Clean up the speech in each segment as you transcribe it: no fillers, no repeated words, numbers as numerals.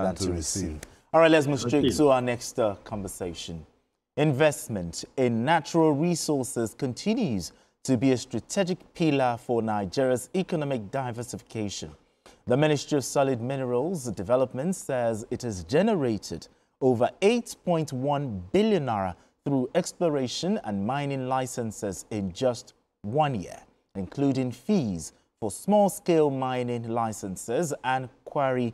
than to receive. All right, let's move straight to our next conversation. Investment in natural resources continues to be a strategic pillar for Nigeria's economic diversification. The Ministry of Solid Minerals Development says it has generated over 8.1 billion naira through exploration and mining licenses in just 1 year, including fees for small-scale mining licenses and quarry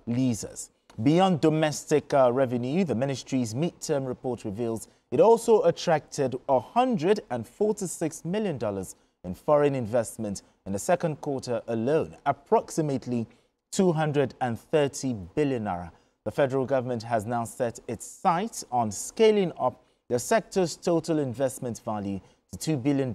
leases. Beyond domestic revenue, the ministry's midterm report reveals it also attracted $146 million in foreign investment in the second quarter alone, approximately 230 billion naira. The federal government has now set its sights on scaling up the sector's total investment value to $2 billion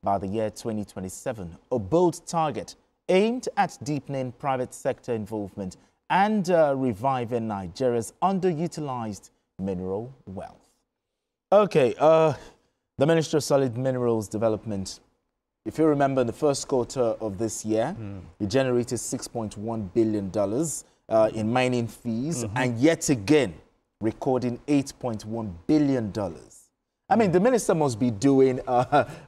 by the year 2027, a bold target aimed at deepening private sector involvement and reviving Nigeria's underutilized mineral wealth. Okay, the Ministry of Solid Minerals Development, if you remember, in the first quarter of this year, it generated $6.1 billion in mining fees, and yet again recording $8.1 billion. I mean, the minister must be doing,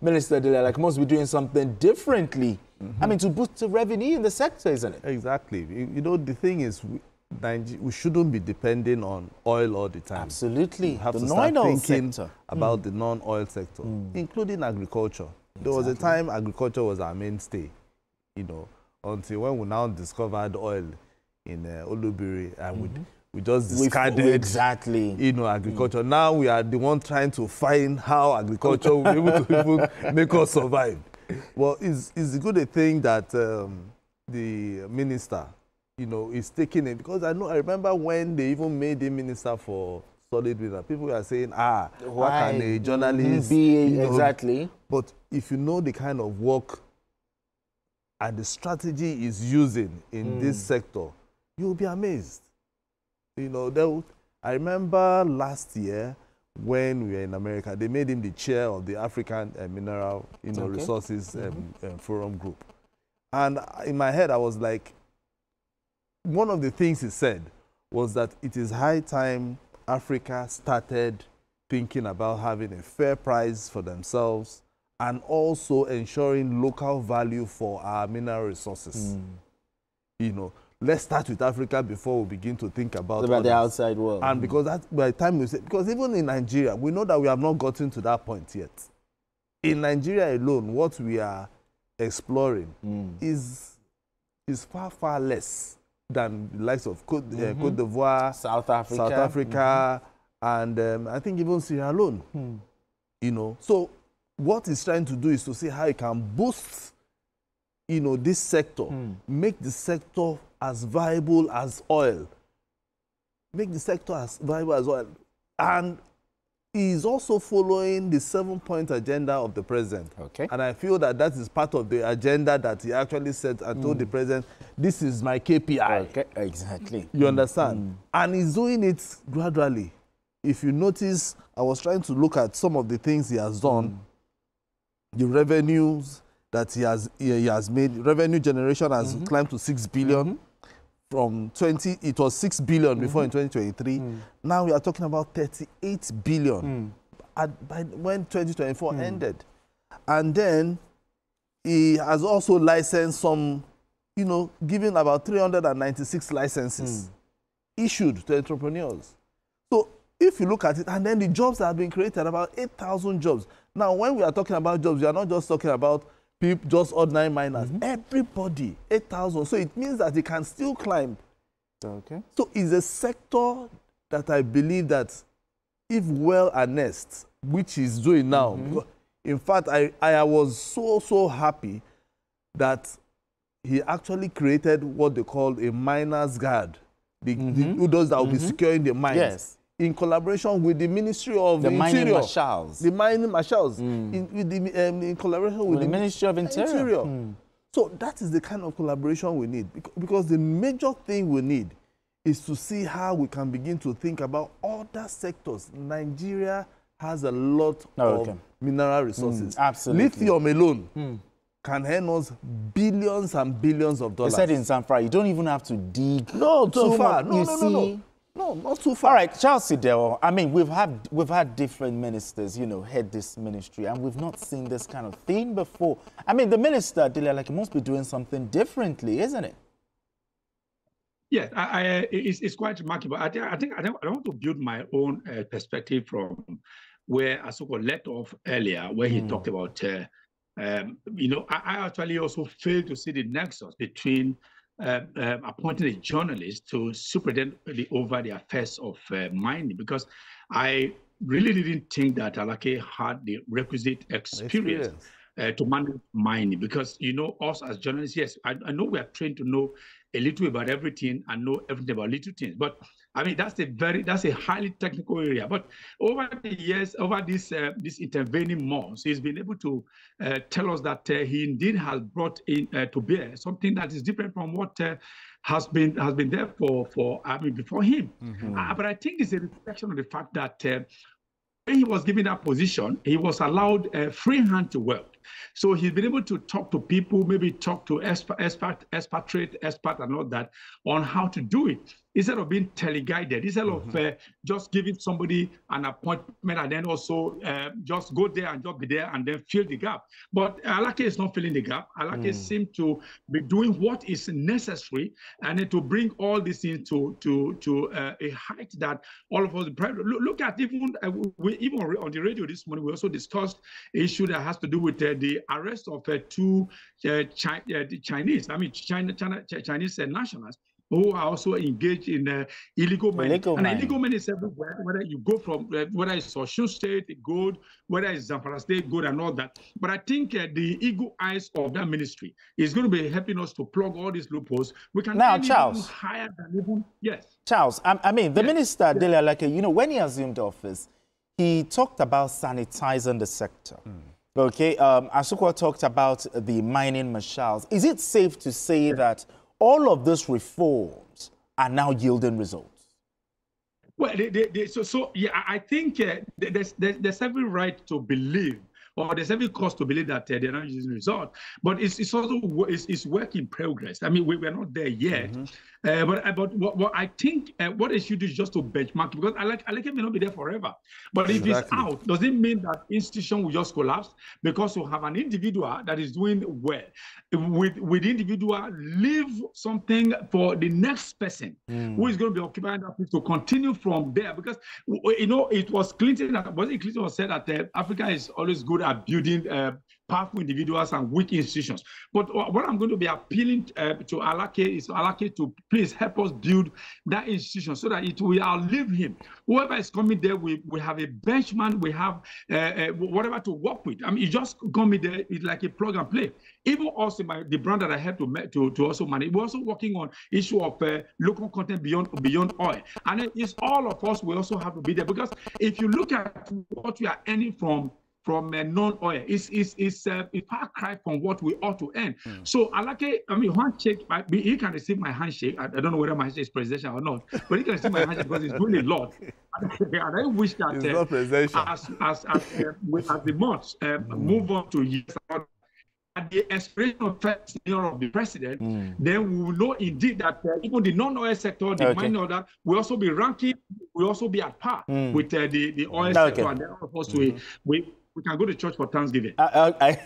Minister Dele, must be doing something differently. I mean, to boost the revenue in the sector, isn't it? Exactly. You know, the thing is, we shouldn't be depending on oil all the time. Absolutely. We have the to start thinking sector. about the non-oil sector, including agriculture. There was a time agriculture was our mainstay, you know, until when we now discovered oil in Olubiri, and we just discarded you know, agriculture. Now we are the one trying to find how agriculture will be able to even make us survive. Well, it's good a thing that the minister, you know, is taking it, because I remember when they even made him minister for solid mineral, people were saying, how can a journalist be exactly? But if you know the kind of work and the strategy he's using in this sector, you'll be amazed. You know, I remember last year when we were in America, they made him the chair of the African Mineral, Resources Forum Group. And in my head, I was like, one of the things he said was that it is high time Africa started thinking about having a fair price for themselves and also ensuring local value for our mineral resources. You know, let's start with Africa before we begin to think about the outside world. And because that, by the time we say, because even in Nigeria, we know that we have not gotten to that point yet. In Nigeria alone, what we are exploring is far, far less than the likes of Côte d'Ivoire, South Africa, and I think even Sierra Leone. You know, so what it's trying to do is to see how it can boost, you know, this sector, make the sector as viable as oil, make the sector as viable as oil, and is also following the 7-point agenda of the president. Okay. And I feel that that is part of the agenda that he actually said and told the president, this is my KPI. Okay, exactly. You understand? And he's doing it gradually. If you notice, I was trying to look at some of the things he has done, the revenues that he has made. Revenue generation has climbed to 6 billion. From it was 6 billion before in 2023. Now we are talking about 38 billion by when 2024 ended. And then he has also licensed some, you know, giving about 396 licenses issued to entrepreneurs. So if you look at it, and then the jobs that have been created, about 8,000 jobs. Now, when we are talking about jobs, we are not just talking about people, just ordinary miners. Everybody, 8,000. So it means that they can still climb. Okay. So it's a sector that I believe that if well harnessed, which he's doing now, in fact, I was so happy that he actually created what they call a miner's guard. Those that will be securing the mines. Yes. In collaboration with the Ministry of the Interior. Mining marshals. The mining marshals. In collaboration with the Ministry of Interior. So that is the kind of collaboration we need. Because the major thing we need is to see how we can begin to think about other sectors. Nigeria has a lot of mineral resources. Absolutely. Lithium alone can earn us billions and billions of dollars. They said in Zamfara, you don't even have to dig No, too far. much. No, not too far. All right, Charles Sidel, I mean, we've had different ministers, you know, head this ministry, and we've not seen this kind of thing before. I mean, the minister, like, he must be doing something differently, isn't it? Yes, it's quite remarkable. I want to build my own perspective from where Asuko left off earlier, where he talked about, you know, I actually also failed to see the nexus between appointing a journalist to superintend over the affairs of mining, because I really didn't think that Alake had the requisite experience. To manage mining, because, you know, us as journalists, yes, I know we are trained to know a little about everything and know everything about little things, but I mean, that's a highly technical area. But over the years, over this intervening months, he's been able to tell us that he indeed has brought in to bear something that is different from what has been there for I mean, before him. But I think it's a reflection of the fact that when he was given that position, he was allowed a free hand to work. So he's been able to talk to people, maybe talk to expert and all that on how to do it, instead of being teleguided, instead of just giving somebody an appointment and then also just go there and just be there and then fill the gap. But Alake is not filling the gap. Alake seems to be doing what is necessary and then to bring all these things to a height that all of us look at. Even on the radio this morning, we also discussed an issue that has to do with the arrest of two Chinese nationals who are also engaged in illegal mining. Illegal mining is everywhere, whether you go from, whether it's Osun State, gold, whether it's Zamfara State, gold and all that. But I think the eagle eyes of that ministry is going to be helping us to plug all these loopholes. We can now, Charles, higher than even, yes. Charles, I mean, the minister, Dele Alake, you know, when he assumed office, he talked about sanitizing the sector. Okay, Asuko talked about the mining marshals. Is it safe to say that all of these reforms are now yielding results? Well, yeah, I think there's every right to believe, or there's every cause to believe that they're not using result, but it's also work in progress. I mean, we're not there yet. But what I think what they should do is just to benchmark, because I like it may not be there forever. But if it's out, does it mean that institution will just collapse? Because you have an individual that is doing well. With the individual, leave something for the next person who is going to be occupying that place to continue from there. Because, you know, it was Clinton who said that Africa is always good at building powerful individuals and weak institutions. But what I'm going to be appealing to Alake is Alake to please help us build that institution so that it will outlive him. Whoever is coming there, we have a benchmark, we have whatever to work with. I mean, you just come there, it's like a plug and play. Even also the brand that I have to also manage, we're also working on issue of local content beyond oil. And it's all of us, we also have to be there, because if you look at what we are earning from non-oil, it's a far cry from what we ought to earn. So Alake, I mean, handshake, he can receive my handshake. I don't know whether my handshake is presidential or not, but he can receive my handshake because he's doing a lot. And I wish that as the months move on to years, at the expiration of first year of the president, then we will know indeed that even the non-oil sector, the mining order, will also be ranking, will also be at par with the oil sector, and then of course we can go to church for Thanksgiving.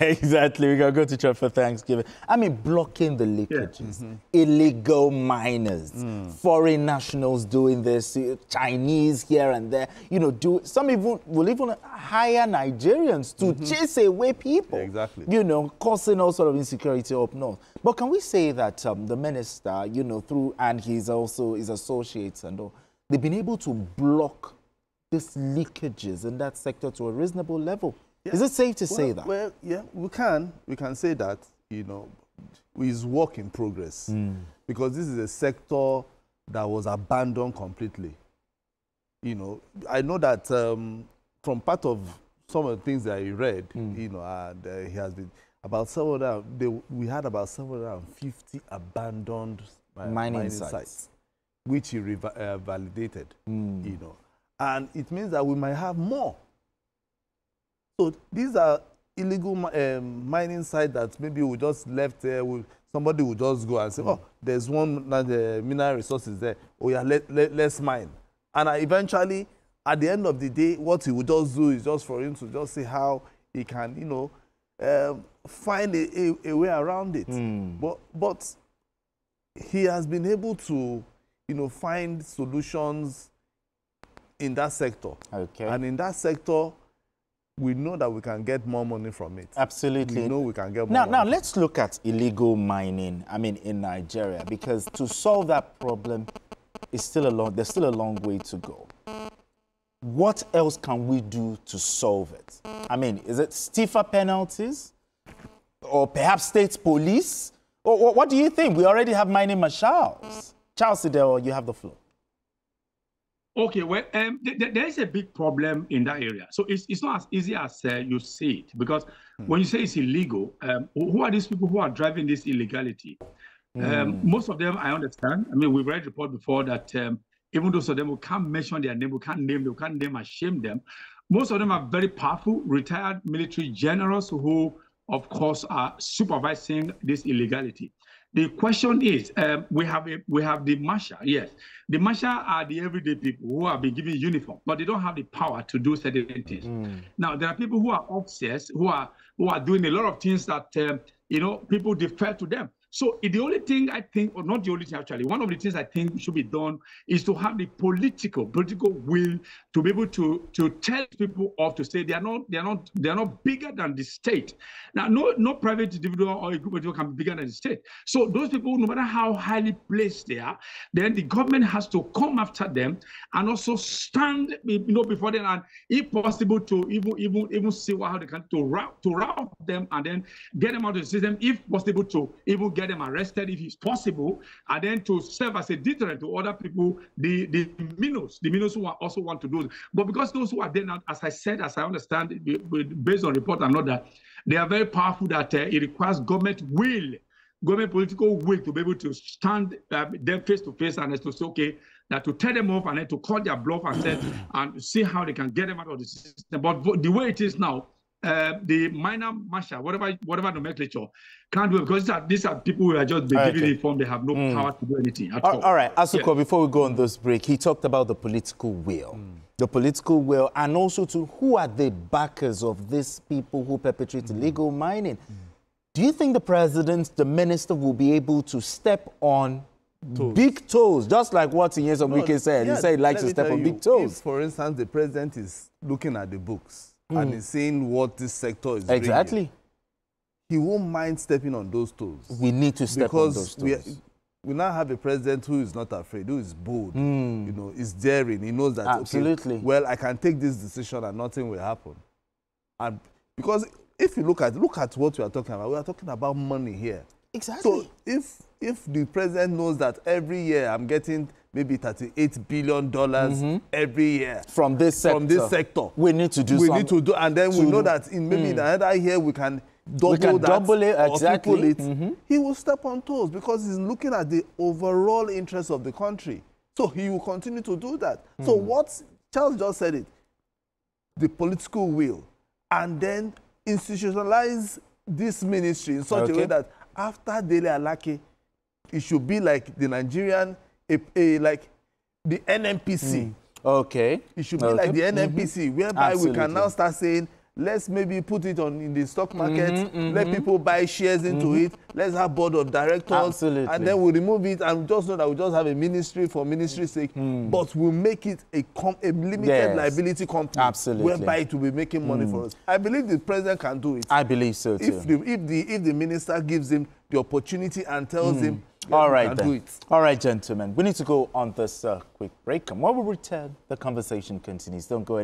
Exactly, we can go to church for Thanksgiving. I mean, blocking the leakages, illegal miners, foreign nationals doing this, Chinese here and there. You know, some even will even hire Nigerians to chase away people. Exactly. You know, causing all sort of insecurity up north. But can we say that the minister, you know, and he's also his associates and all, they've been able to block these leakages in that sector to a reasonable level? Yeah. Is it safe to say that? Well, yeah, we can say that, you know, is work in progress, because this is a sector that was abandoned completely. You know, I know that from part of some of the things that I read, you know, and he has been about we had about 750 abandoned mining sites, which he validated, you know. And it means that we might have more. So these are illegal mining site that maybe we just left there, somebody will just go and say, oh, there's one mineral resources there. Oh yeah, let's mine. And eventually, at the end of the day, what he would just do is just for him to just see how he can, you know, find a way around it. But he has been able to, you know, find solutions in that sector. Okay. And in that sector, we know that we can get more money from it. Absolutely. We know we can get more money. Now, let's look at illegal mining, in Nigeria, because to solve that problem, there's still a long way to go. What else can we do to solve it? Is it stiffer penalties? Or perhaps state police? Or what do you think? We already have mining marshals. Charles Sidel, you have the floor. Okay, well, there is a big problem in that area. So it's not as easy as you see it, because when you say it's illegal, who are these people who are driving this illegality? Most of them, I understand. We've read report before that even those of them who can't mention their name, we can't name and shame them. Most of them are very powerful, retired military generals who, of course, are supervising this illegality. The question is, we have the marshal. Yes, the marshal are the everyday people who have been given uniform, but they don't have the power to do certain things. Now, there are people who are officers who are doing a lot of things that people defer to them. So the only thing I think, or not the only thing actually, one of the things I think should be done is to have the political will to be able to tell people off, to say they are not bigger than the state. Now, no private individual or a group of people can be bigger than the state. So those people, no matter how highly placed they are, then the government has to come after them and also stand, before them, and if possible to even see how they can to route them and then get them out of the system. If possible, to even get them arrested if it's possible, and then to serve as a deterrent to other people, the minnows who are also want to do it. But because those who are there now, as I understand, based on report and all that, they are very powerful, that it requires government political will to be able to stand them face to face and to say, okay, that to tell them off and then to call their bluff and say, and see how they can get them out of the system. But the way it is now, the minor marshal, whatever nomenclature, can't do it, because these are people who are just given informed. They have no power to do anything at all. All right, Asuko, before we go on this break, he talked about the political will. The political will, and also to who are the backers of these people who perpetrate illegal mining. Do you think the president, the minister, will be able to step on big toes, just like what Nyesom Wike said? He said he likes to step on big toes. If, for instance, the president is looking at the books and is seeing what this sector is bringing, he won't mind stepping on those toes. We need to step on those toes. We now have a president who is not afraid, who is bold, is daring. He knows that, absolutely, okay, well, I can take this decision and nothing will happen. And because if you look at what we are talking about money here. Exactly. So if the president knows that every year I'm getting maybe $38 billion every year from this sector, we need to do something. We need to do, and then we know that in maybe another year we can double it, exactly. He will step on toes because he's looking at the overall interest of the country. So he will continue to do that. So what Charles just said it, the political will, and then institutionalize this ministry in such a way that after Dele Alake, it should be like the Nigerian, like the NNPC. Okay. It should be like the NNPC, whereby we can now start saying, let's maybe put it in the stock market, let people buy shares into it, let's have board of directors, and then we'll remove it and just know that we just have a ministry for ministry's sake, but we'll make it a limited liability company, whereby it will be making money for us. I believe the president can do it. I believe so too. If the minister gives him the opportunity and tells him, all right, then. Do it. All right, gentlemen, we need to go on this quick break, and when we return, the conversation continues. Don't go anywhere.